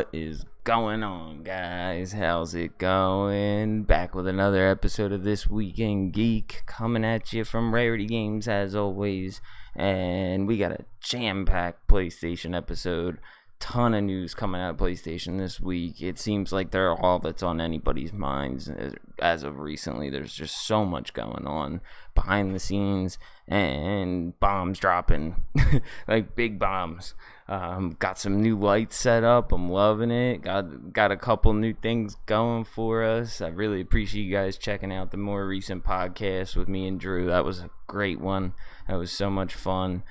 What is going on, guys? How's it going? Back with another episode of This Week In Geek, coming at you from Rarity Games as always. And we got a jam-packed PlayStation episode. Ton of news coming out of PlayStation this week. It seems like they're all that's on anybody's minds as of recently. There's just so much going on behind the scenes and bombs dropping, like big bombs. Got some new lights set up. I'm loving it. Got a couple new things going for us. I really appreciate you guys checking out the more recent podcast with me and Drew. That was a great one. That was so much fun.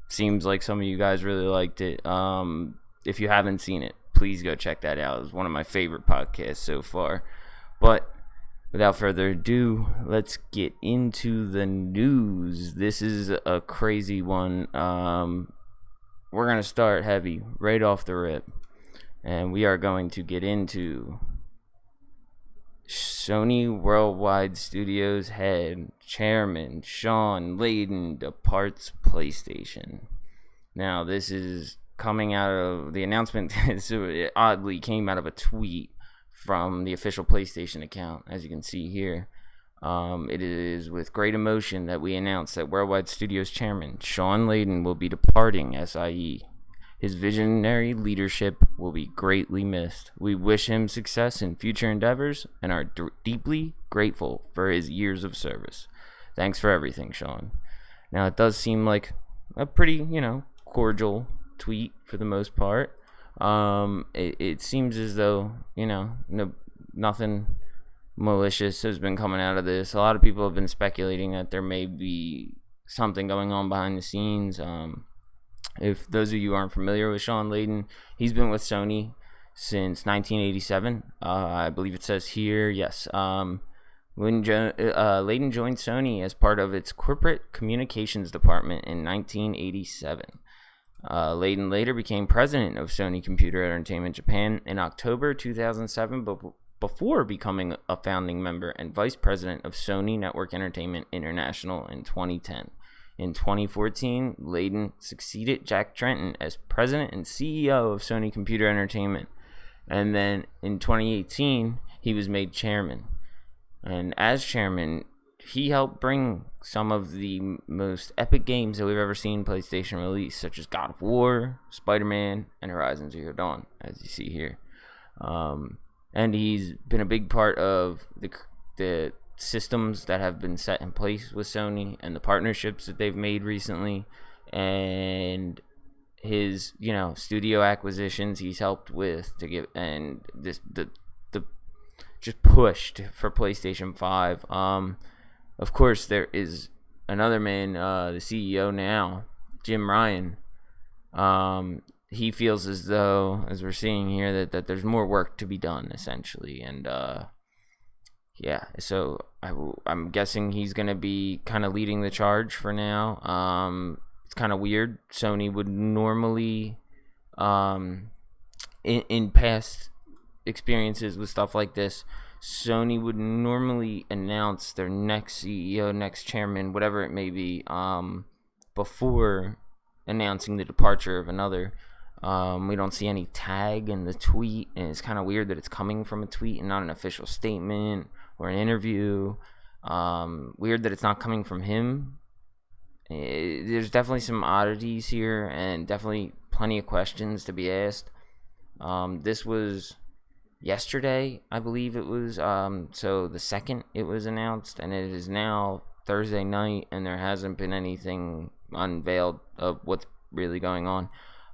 Seems like some of you guys really liked it. If you haven't seen it, please go check that out. It's one of my favorite podcasts so far. But without further ado, let's get into the news. This is a crazy one. We're going to start heavy right off the rip. And we are going to get into Sony Worldwide Studios head chairman Shawn Layden departs PlayStation. Now, this is coming out of the announcement. So it oddly came out of a tweet from the official PlayStation account, as you can see here. It is with great emotion that we announce that Worldwide Studios chairman Shawn Layden will be departing SIE. His visionary leadership will be greatly missed. We wish him success in future endeavors and are deeply grateful for his years of service. Thanks for everything, Shawn. Now, it does seem like a pretty, cordial tweet for the most part. It seems as though, nothing malicious has been coming out of this. A lot of people have been speculating that there may be something going on behind the scenes. If those of you aren't familiar with Shawn Layden, he's been with Sony since 1987. I believe it says here, yes. When Layden joined Sony as part of its corporate communications department in 1987. Layden later became president of Sony Computer Entertainment Japan in October 2007, before becoming a founding member and vice president of Sony Network Entertainment International in 2010. In 2014, Layden succeeded Jack Tretton as president and CEO of Sony Computer Entertainment. And then in 2018, he was made chairman. And as chairman, he helped bring some of the most epic games that we've ever seen PlayStation release, such as God of War, Spider-Man, and Horizon Zero Dawn, as you see here. And he's been a big part of the systems that have been set in place with Sony and the partnerships that they've made recently, and his studio acquisitions he's helped with to give, and the just pushed for PlayStation 5. Of course, there is another man, the CEO now, Jim Ryan. He feels as though, as we're seeing here, that there's more work to be done, essentially. And yeah, so I'm guessing he's going to be kind of leading the charge for now. It's kind of weird. Sony would normally, in past experiences with stuff like this, Sony would normally announce their next CEO, next chairman, whatever it may be, before announcing the departure of another. We don't see any tag in the tweet, and it's kind of weird that it's coming from a tweet and not an official statement or an interview. Weird that it's not coming from him. There's definitely some oddities here, and definitely plenty of questions to be asked. This was yesterday, I believe it was. So the second it was announced, and it is now Thursday night, and there hasn't been anything unveiled of what's really going on.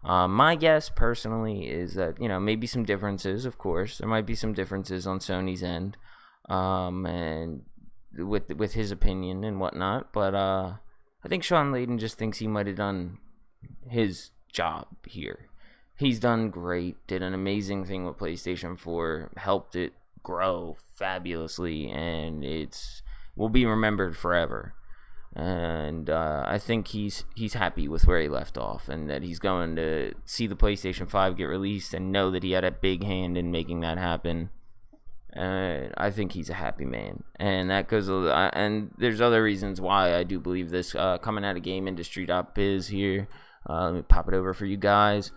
My guess personally is that, maybe some differences, of course. There might be some differences on Sony's end, and with his opinion and whatnot. But I think Shawn Layden just thinks he might have done his job here. He's done great, did an amazing thing with PlayStation 4, helped it grow fabulously, and will be remembered forever. And I think he's happy with where he left off, and that he's going to see the PlayStation 5 get released and know that he had a big hand in making that happen. I think he's a happy man, and that goes. And there's other reasons why I do believe this. Coming out of GameIndustry.biz here, let me pop it over for you guys.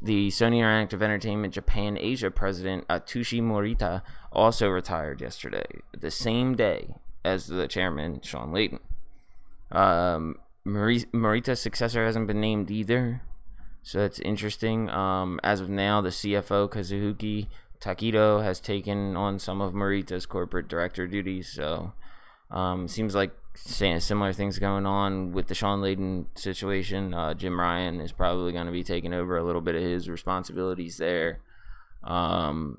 The Sony Interactive Entertainment Japan Asia president Atsushi Morita also retired yesterday, the same day as the chairman Shawn Layden. Morita's successor hasn't been named either, so that's interesting. As of now, the CFO Kazuhiki Takedo has taken on some of Morita's corporate director duties, so seems like similar things going on with the Shawn Layden situation. Jim Ryan is probably going to be taking over a little bit of his responsibilities there.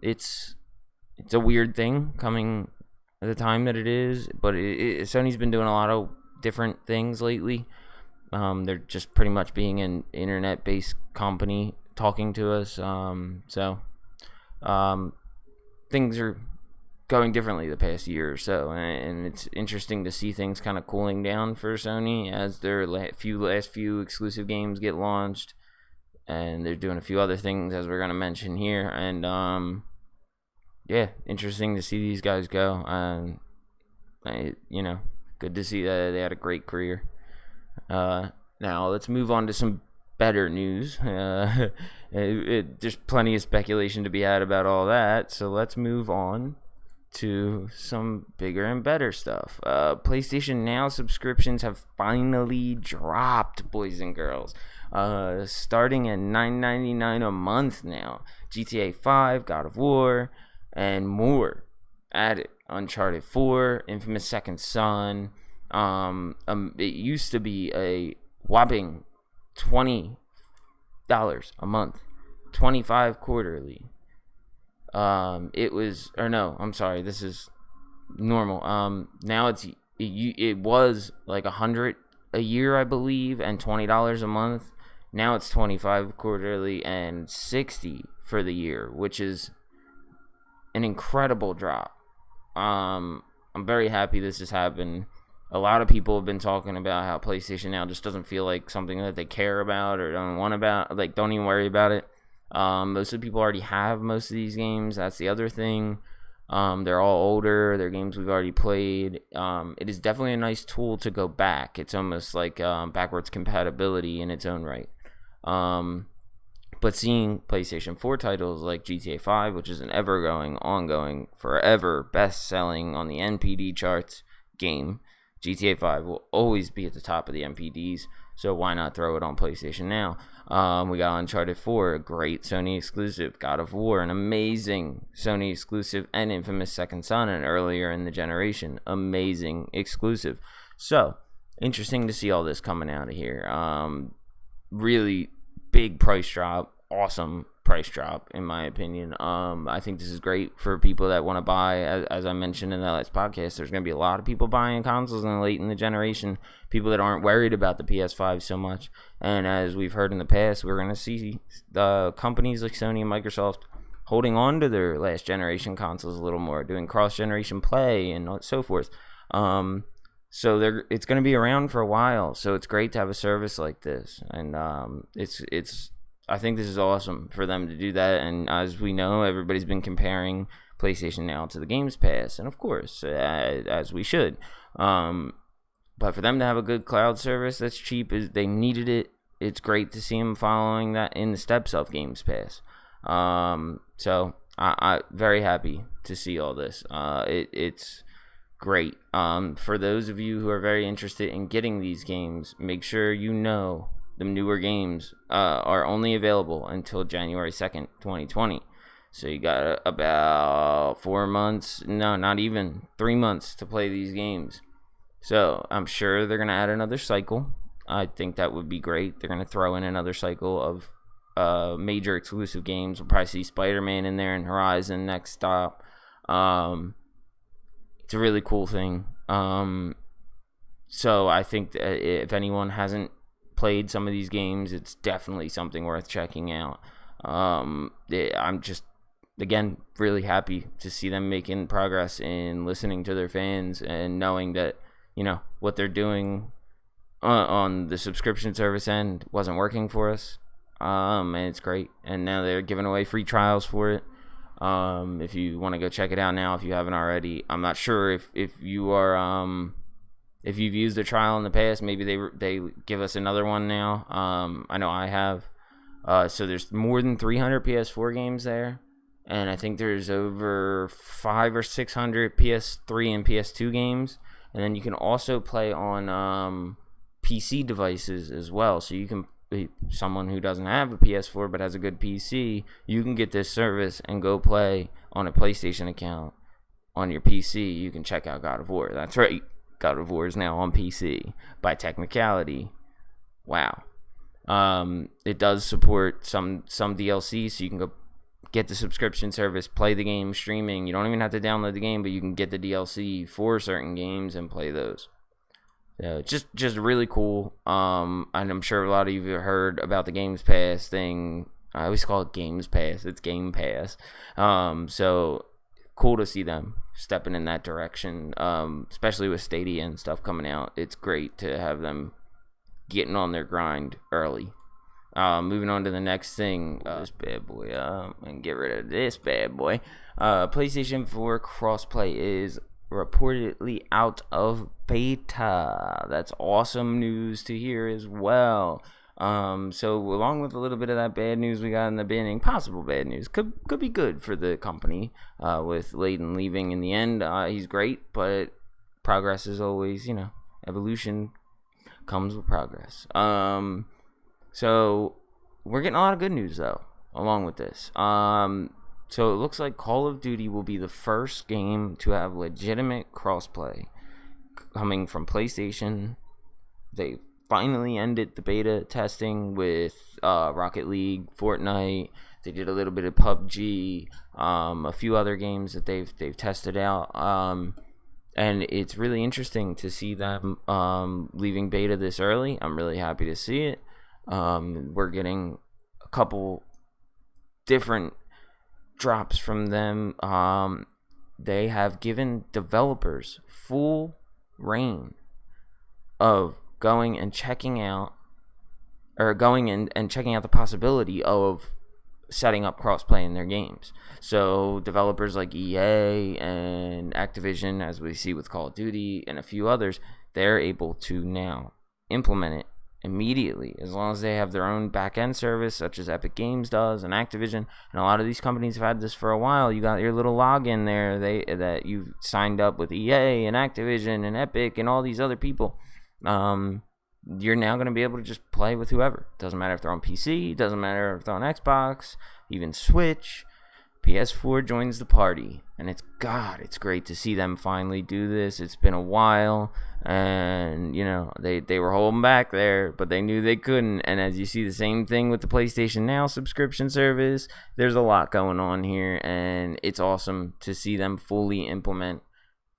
It's a weird thing coming at the time that it is, but Sony's been doing a lot of different things lately. They're just pretty much being an internet-based company talking to us. Things are going differently the past year or so, and it's interesting to see things kind of cooling down for Sony as their last few exclusive games get launched, and they're doing a few other things as we're going to mention here, and interesting to see these guys go. Good to see that they had a great career. Now let's move on to some better news. There's plenty of speculation to be had about all that, so let's move on to some bigger and better stuff. PlayStation Now subscriptions have finally dropped, boys and girls. Starting at $9.99 a month now. GTA 5, God of War, and more added. Uncharted 4, Infamous Second Son. It used to be a whopping $20 a month, $25 quarterly. This is normal. Now it was like $100 a year, I believe, and $20 a month. Now it's $25 quarterly and $60 for the year, which is an incredible drop. I'm very happy this has happened. A lot of people have been talking about how PlayStation Now just doesn't feel like something that they care about or don't even worry about it. Most of the people already have most of these games. That's the other thing. They're all older. They're games we've already played. It is definitely a nice tool to go back. It's almost like backwards compatibility in its own right. But seeing PlayStation 4 titles like GTA 5, which is an ongoing, forever best-selling on the NPD charts game, GTA 5 will always be at the top of the NPDs, so why not throw it on PlayStation Now? We got Uncharted 4, a great Sony exclusive. God of War, an amazing Sony exclusive. And Infamous Second Son, an earlier in the generation, amazing exclusive. So, interesting to see all this coming out of here. Really big price drop, awesome price drop, in my opinion. I think this is great for people that want to buy. As I mentioned in the last podcast, there's going to be a lot of people buying consoles late in the generation, people that aren't worried about the PS5 so much. And as we've heard in the past, we're going to see the companies like Sony and Microsoft holding on to their last generation consoles a little more, doing cross-generation play and so forth. So it's going to be around for a while. So it's great to have a service like this, and I think this is awesome for them to do that. And as we know, everybody's been comparing PlayStation Now to the Games Pass, and of course, as we should. But for them to have a good cloud service that's cheap, they needed it. It's great to see them following that in the steps of Games Pass. So I'm very happy to see all this. It's great. For those of you who are very interested in getting these games, make sure you know the newer games are only available until January 2nd, 2020. So you got about 4 months, no, not even 3 months to play these games. So I'm sure they're going to add another cycle. I think that would be great. They're going to throw in another cycle of major exclusive games. We'll probably see Spider-Man in there and Horizon next stop. It's a really cool thing. So I think that if anyone hasn't played some of these games, it's definitely something worth checking out. I'm just, again, really happy to see them making progress in listening to their fans and knowing that, what they're doing on the subscription service end wasn't working for us. And it's great. And now they're giving away free trials for it. If you want to go check it out now, if you haven't already. I'm not sure if you are, if you've used a trial in the past, maybe they give us another one now. I know I have. So there's more than 300 PS4 games there, and I think there's over 500 or 600 PS3 and PS2 games. And then you can also play on PC devices as well. So you can be someone who doesn't have a PS4 but has a good PC, you can get this service and go play on a PlayStation account on your PC. You can check out God of War. That's right, God of War is now on PC by technicality. Wow. It does support some DLC, so you can go get the subscription service, play the game streaming. You don't even have to download the game, but you can get the DLC for certain games and play those. So just really cool. And I'm sure a lot of you have heard about the Games Pass thing. I always call it Games Pass. It's Game Pass. So cool to see them stepping in that direction, especially with Stadia and stuff coming out. It's great to have them getting on their grind early. Moving on to the next thing, this bad boy, and get rid of this bad boy. PlayStation 4 Crossplay is reportedly out of beta. That's awesome news to hear as well. So along with a little bit of that bad news we got in the beginning, possible bad news, could be good for the company, with Layden leaving in the end. He's great, but progress is always, evolution comes with progress. So we're getting a lot of good news though, along with this. So it looks like Call of Duty will be the first game to have legitimate crossplay coming from PlayStation. They finally ended the beta testing with Rocket League, Fortnite. They did a little bit of PUBG, a few other games that they've tested out. And it's really interesting to see them leaving beta this early. I'm really happy to see it. We're getting a couple different drops from them. They have given developers full reign of going and checking out the possibility of setting up crossplay in their games. So developers like EA and Activision, as we see with Call of Duty and a few others, they're able to now implement it immediately, as long as they have their own back-end service, such as Epic Games does and Activision. And a lot of these companies have had this for a while. You got your little login there that you've signed up with EA and Activision and Epic and all these other people. You're now going to be able to just play with whoever. Doesn't matter if they're on PC, doesn't matter if they're on Xbox, even Switch. PS4 joins the party, and it's great to see them finally do this. It's been a while, and they were holding back there, but they knew they couldn't. And as you see, the same thing with the PlayStation Now subscription service. There's a lot going on here, and it's awesome to see them fully implement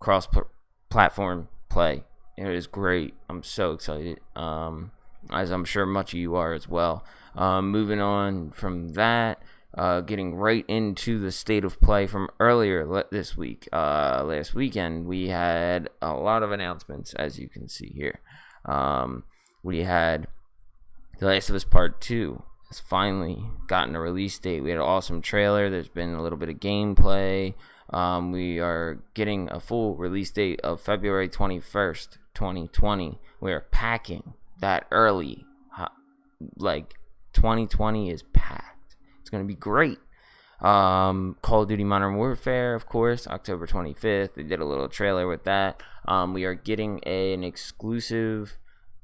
cross-platform play. It is great. I'm so excited, as I'm sure much of you are as well. Moving on from that, getting right into the state of play from earlier this week. Last weekend, we had a lot of announcements, as you can see here. We had The Last of Us Part 2 has finally gotten a release date. We had an awesome trailer. There's been a little bit of gameplay. We are getting a full release date of February 21st, 2020. We are packing that early. 2020 is packed. It's going to be great. Call of Duty Modern Warfare, of course, October 25th. They did a little trailer with that. We are getting an exclusive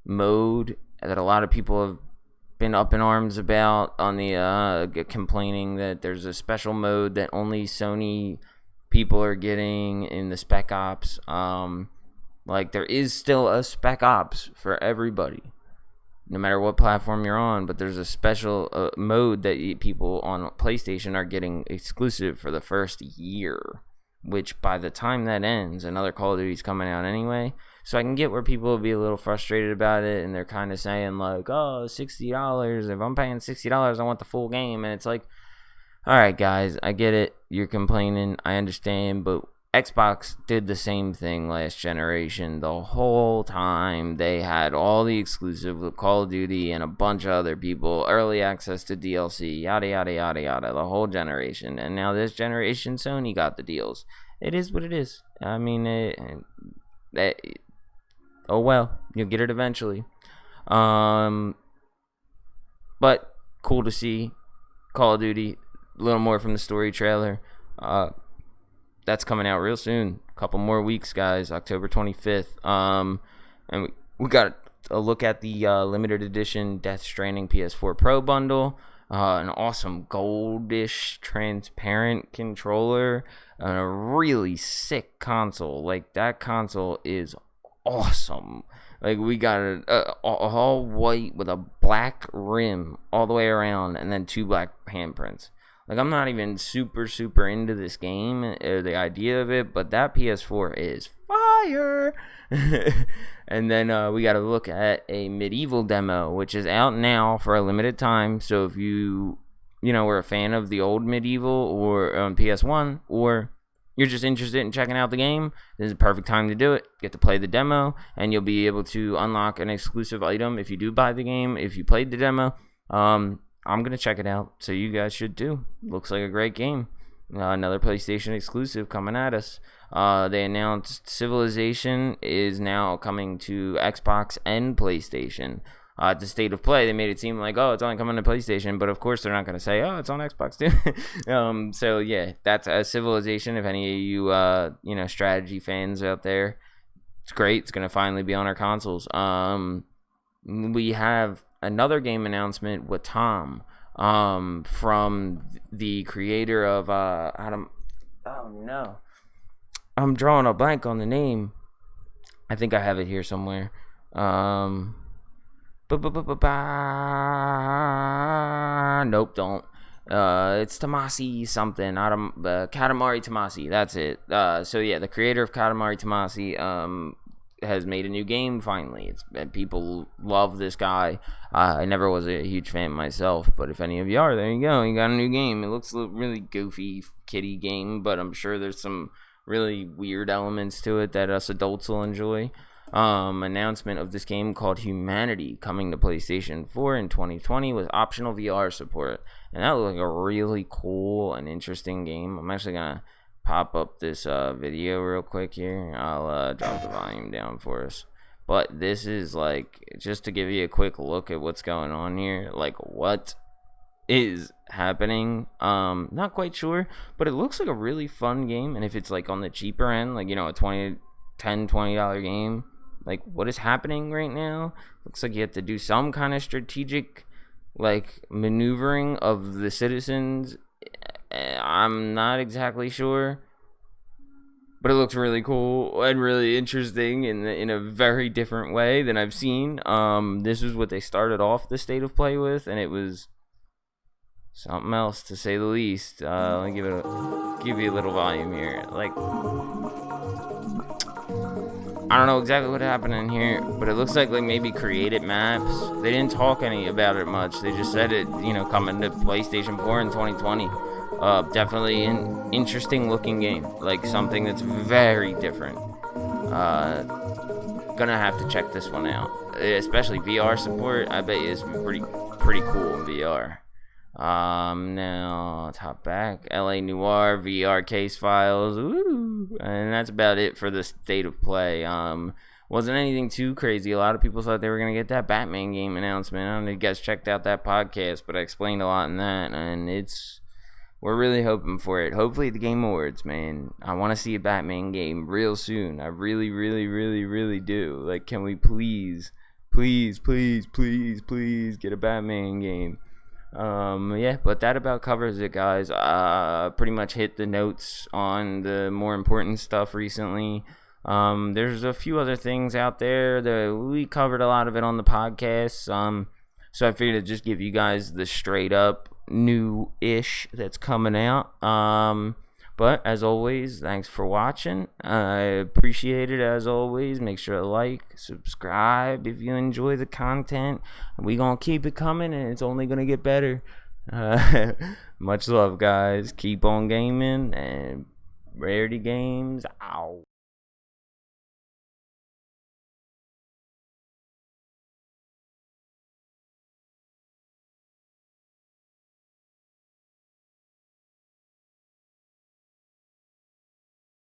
mode that a lot of people have been up in arms about on the complaining that there's a special mode that only Sony people are getting in the Spec Ops. There is still a Spec Ops for everybody, no matter what platform you're on, but there's a special mode that people on PlayStation are getting exclusive for the first year, which by the time that ends, another Call of Duty's coming out anyway. So I can get where people will be a little frustrated about it, and they're kind of saying like, oh, $60. If I'm paying $60, I want the full game. And it's like, all right, guys, I get it. You're complaining. I understand, but Xbox did the same thing last generation. The whole time they had all the exclusive with Call of Duty and a bunch of other people, early access to DLC, yada, yada, yada, yada, the whole generation. And now this generation, Sony got the deals. It is what it is. I mean, oh well, you'll get it eventually. But cool to see. Call of Duty, a little more from the story trailer. That's coming out real soon. A couple more weeks, guys. October 25th. And we got a look at the limited edition Death Stranding PS4 Pro bundle. An awesome goldish transparent controller. And a really sick console. Like, that console is awesome. Like, we got a all white with a black rim all the way around, and then 2 black handprints. Like, I'm not even super into this game or the idea of it, but that PS4 is fire. And then we got to look at a Medieval demo, which is out now for a limited time. So if you were a fan of the old Medieval or on PS1, or you're just interested in checking out the game, this is the perfect time to do it. Get to play the demo, and you'll be able to unlock an exclusive item if you do buy the game, if you played the demo. I'm going to check it out, so you guys should too. Looks like a great game. Another PlayStation exclusive coming at us. They announced Civilization is now coming to Xbox and PlayStation. At the State of Play, they made it seem like, oh, it's only coming to PlayStation, but of course they're not going to say, oh, it's on Xbox too. So yeah, that's a Civilization. If any of you, strategy fans out there, it's great. It's going to finally be on our consoles. We have another game announcement with Tom, from the creator of I'm drawing a blank on the name. I think I have it here somewhere. Nope, don't. It's Tomasi something. Katamari Tomasi. That's it. So yeah, the creator of Katamari Tomasi has made a new game finally. People love this guy. I never was a huge fan myself, but if any of you are, there you go. You got a new game. It looks a really goofy kiddie game, but I'm sure there's some really weird elements to it that us adults will enjoy. Announcement of this game called Humanity coming to PlayStation 4 in 2020 with optional VR support, and that looked like a really cool and interesting game. I'm actually gonna pop up this video real quick here. I'll drop the volume down for us, but this is like just to give you a quick look at what's going on here, like what is happening. Not quite sure, but it looks like a really fun game, and if it's like on the cheaper end, like a $20 game, like what is happening right now, looks like you have to do some kind of strategic like maneuvering of the citizens. I'm not exactly sure, but it looks really cool and really interesting in a very different way than I've seen. This is what they started off the State of Play with, and it was something else to say the least. Let me give you a little volume here. Like, I don't know exactly what happened in here, but it looks like maybe created maps. They didn't talk about it much. They just said it, coming to PlayStation 4 in 2020. Definitely an interesting looking game, like something that's very different. Gonna have to check this one out, especially VR support. I bet it's pretty cool in VR. Now top back, LA Noire VR case files, ooh, and that's about it for the State of Play. Wasn't anything too crazy. A lot of people thought they were gonna get that Batman game announcement. I don't know if you guys checked out that podcast, but I explained a lot in that, and we're really hoping for it. Hopefully the Game Awards, man. I want to see a Batman game real soon. I really do. Like, can we please get a Batman game? Yeah, but that about covers it, guys. Pretty much hit the notes on the more important stuff recently. There's a few other things out there that we covered a lot of it on the podcast. So I figured to just give you guys the straight up new-ish that's coming out. But as always, thanks for watching. I appreciate it as always. Make sure to like, subscribe if you enjoy the content. We gonna keep it coming, and it's only gonna get better. Much love, guys. Keep on gaming, and Rarity Games out.